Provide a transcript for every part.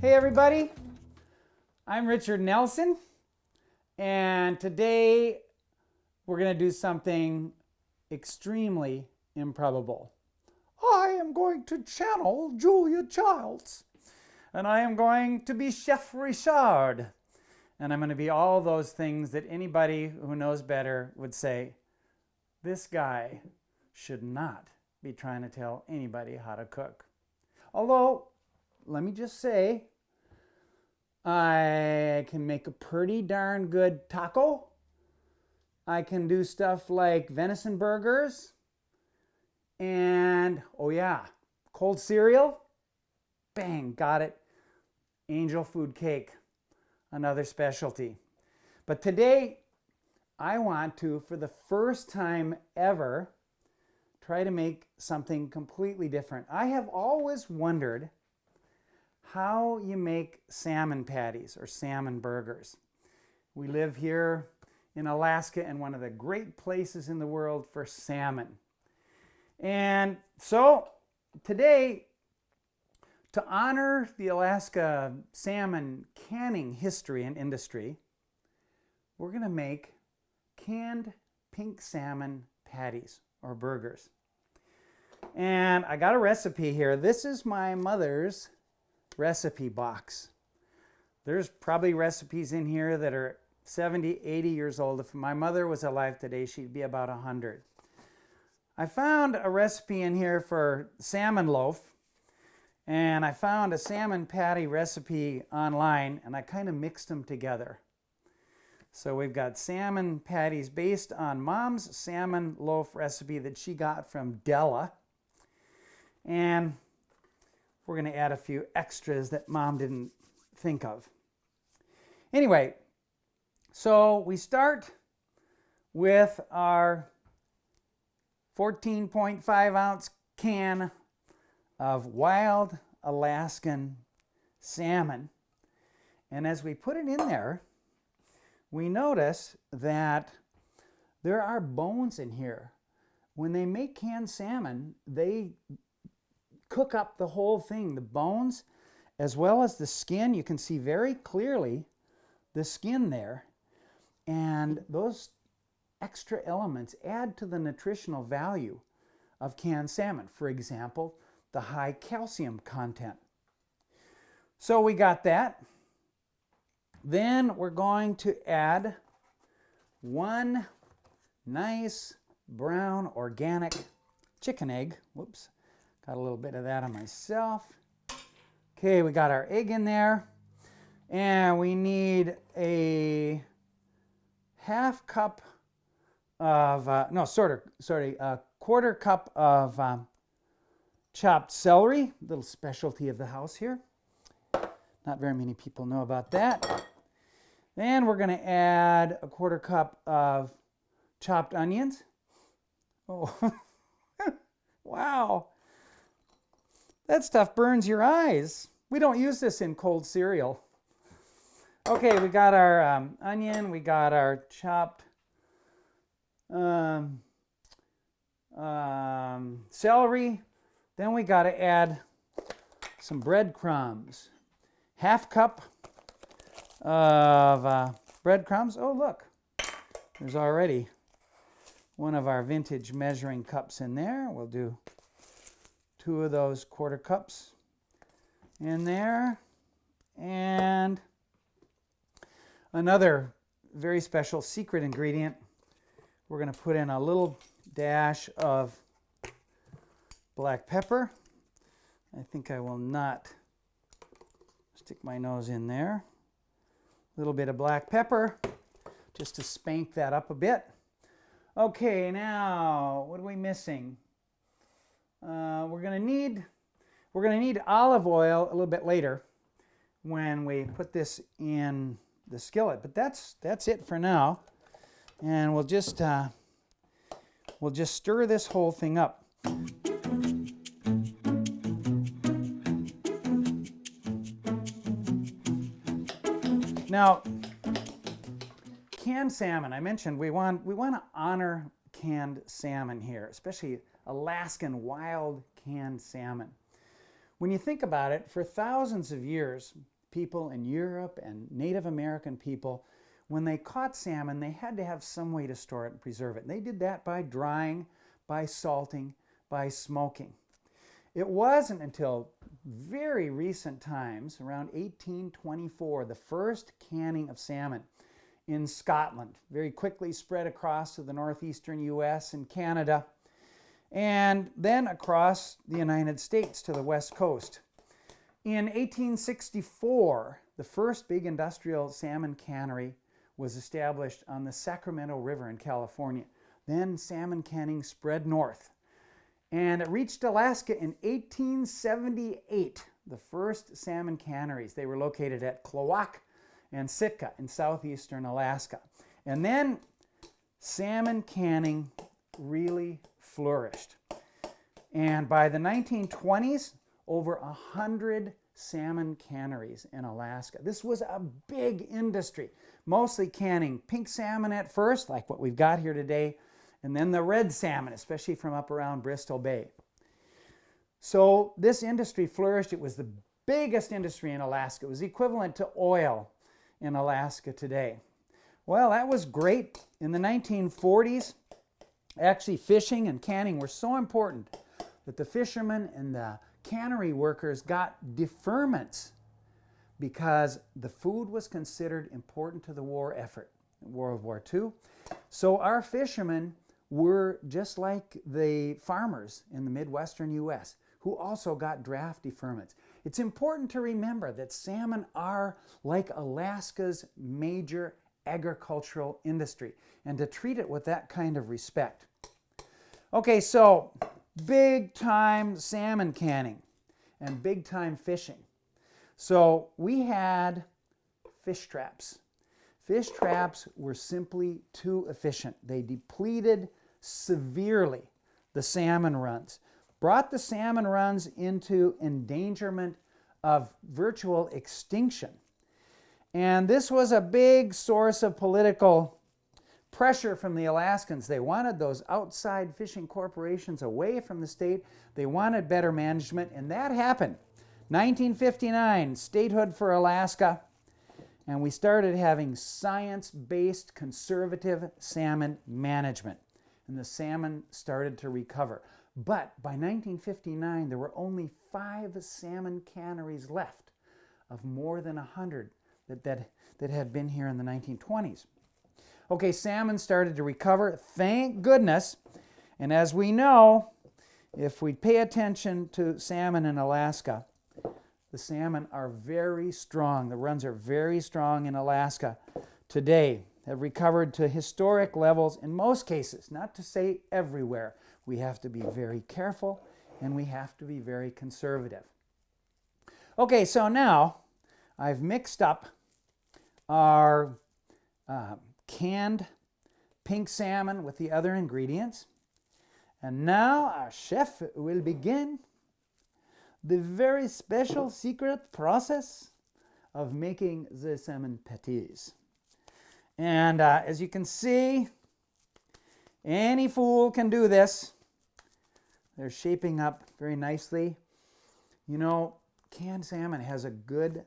Hey everybody, I'm Richard Nelson, and today we're going to do something extremely improbable. I am going to channel Julia Childs, and I am going to be Chef Richard, and I'm going to be all those things that anybody who knows better would say, this guy should not be trying to tell anybody how to cook. Although, let me just say, I can make a pretty darn good taco. I can do stuff like venison burgers. And, oh yeah, cold cereal. Bang, got it. Angel food cake, another specialty. But today, I want to, for the first time ever, try to make something completely different. I have always wondered how you make salmon patties or salmon burgers. We live here in Alaska, and one of the great places in the world for salmon. And so today, to honor the Alaska salmon canning history and industry, we're going to make canned pink salmon patties or burgers. And I got a recipe here. This is my mother's recipe box. There's probably recipes in here that are 70, 80 years old. If my mother was alive today, she'd be about 100. I found a recipe in here for salmon loaf, and I found a salmon patty recipe online, and I kind of mixed them together. So we've got salmon patties based on Mom's salmon loaf recipe that she got from Della. And we're going to add a few extras that Mom didn't think of. Anyway, so we start with our 14.5 ounce can of wild Alaskan salmon. And as we put it in there, we notice that there are bones in here. When they make canned salmon, they cook up the whole thing, the bones as well as the skin. You can see very clearly the skin there, and those extra elements add to the nutritional value of canned salmon. For example, the high calcium content. So we got that. Then we're going to add one nice brown organic chicken egg. Whoops. Got a little bit of that on myself. Okay, we got our egg in there. And we need a half cup of, a quarter cup of chopped celery, little specialty of the house here. Not very many people know about that. Then we're going to add a quarter cup of chopped onions. Oh, wow. That stuff burns your eyes. We don't use this in cold cereal. Okay, we got our onion, we got our chopped celery. Then we got to add some breadcrumbs. Half cup of breadcrumbs. Oh, look, there's already one of our vintage measuring cups in there. We'll do 2 of those quarter cups in there. And another very special secret ingredient, we're going to put in a little dash of black pepper. I think I will not stick my nose in there. A little bit of black pepper just to spank that up a bit. Okay, now what are we missing? We're going to need olive oil a little bit later when we put this in the skillet, but that's it for now. And we'll just stir this whole thing up. Now, canned salmon, I mentioned we want to honor canned salmon here, especially Alaskan wild canned salmon. When you think about it, for thousands of years, people in Europe and Native American people, when they caught salmon, they had to have some way to store it and preserve it. And they did that by drying, by salting, by smoking. It wasn't until very recent times, around 1824, the first canning of salmon in Scotland very quickly spread across to the northeastern US and Canada, and then across the United States to the west coast. In 1864, the first big industrial salmon cannery was established on the Sacramento River in California. Then salmon canning spread north, and it reached Alaska in 1878, the first salmon canneries. They were located at Klawock and Sitka in southeastern Alaska. And then salmon canning really flourished. And by the 1920s, over 100 salmon canneries in Alaska. This was a big industry, mostly canning pink salmon at first, like what we've got here today, and then the red salmon, especially from up around Bristol Bay. So this industry flourished. It was the biggest industry in Alaska. It was equivalent to oil in Alaska today. Well, that was great. In the 1940s, actually fishing and canning were so important that the fishermen and the cannery workers got deferments because the food was considered important to the war effort, World War II. So our fishermen were just like the farmers in the Midwestern US who also got draft deferments. It's important to remember that salmon are like Alaska's major agricultural industry and to treat it with that kind of respect. Okay, so big time salmon canning and big time fishing. So we had fish traps. Fish traps were simply too efficient. They depleted severely the salmon runs, brought the salmon runs into endangerment of virtual extinction. And this was a big source of political pressure from the Alaskans. They wanted those outside fishing corporations away from the state. They wanted better management, and that happened. 1959, statehood for Alaska, and we started having science-based conservative salmon management, and the salmon started to recover. But by 1959, there were only 5 salmon canneries left of more than 100 that had been here in the 1920s. Okay, salmon started to recover, thank goodness. And as we know, if we pay attention to salmon in Alaska, the salmon are very strong. The runs are very strong in Alaska today, have recovered to historic levels in most cases, not to say everywhere. We have to be very careful and we have to be very conservative. Okay, so now I've mixed up our canned pink salmon with the other ingredients. And now our chef will begin the very special secret process of making the salmon patties. And as you can see, any fool can do this. They're shaping up very nicely. You know, canned salmon has a good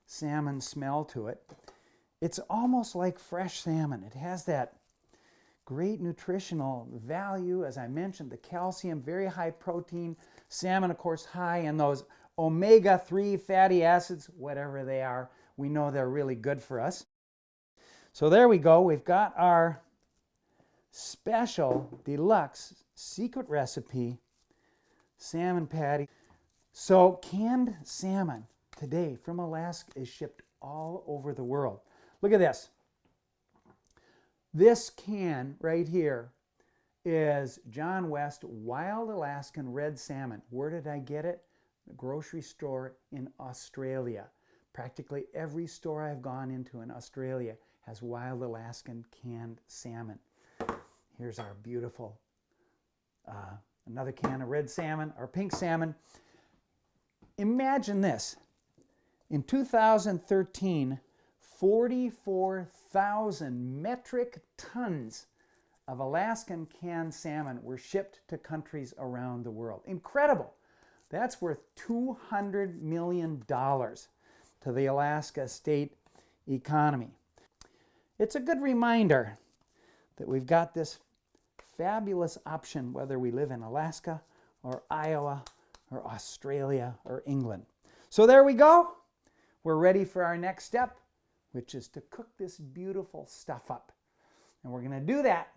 salmon smell to it. It's almost like fresh salmon. It has that great nutritional value. As I mentioned, the calcium, very high protein. Salmon, of course, high in those omega-3 fatty acids, whatever they are. We know they're really good for us. So there we go. We've got our special deluxe secret recipe salmon patty. So canned salmon today from Alaska is shipped all over the world. Look at this. This can right here is John West Wild Alaskan Red Salmon. Where did I get it? The grocery store in Australia. Practically every store I've gone into in Australia has Wild Alaskan canned salmon. Here's our beautiful, another can of red salmon, our pink salmon. Imagine this. In 2013, 44,000 metric tons of Alaskan canned salmon were shipped to countries around the world. Incredible. That's worth $200 million to to the Alaska state economy. It's a good reminder that we've got this fabulous option whether we live in Alaska or Iowa or Australia or England. So there we go. We're ready for our next step, which is to cook this beautiful stuff up. And we're going to do that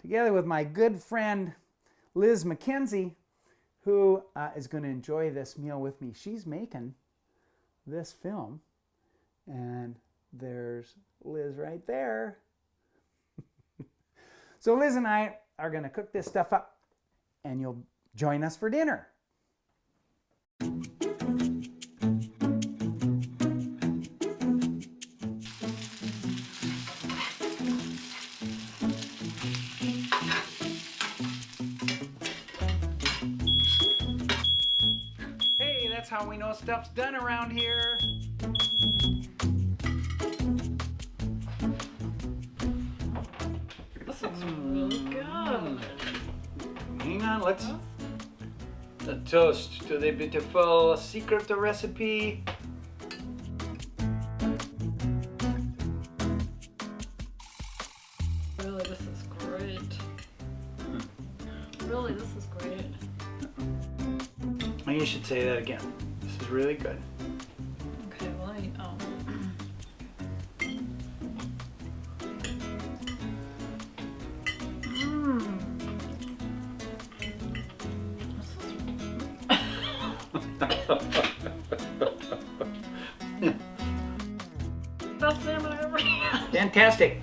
together with my good friend Liz McKenzie, who is going to enjoy this meal with me. She's making this film, and there's Liz right there. So Liz and I are going to cook this stuff up, and you'll join us for dinner. Hey, that's how we know stuff's done around here. This looks really good. Hang on, let's... The toast to the beautiful secret recipe. Really, this is great. Really, this is great. Oh, you should say that again. This is really good. Okay, well, Best salmon I ever had. Fantastic.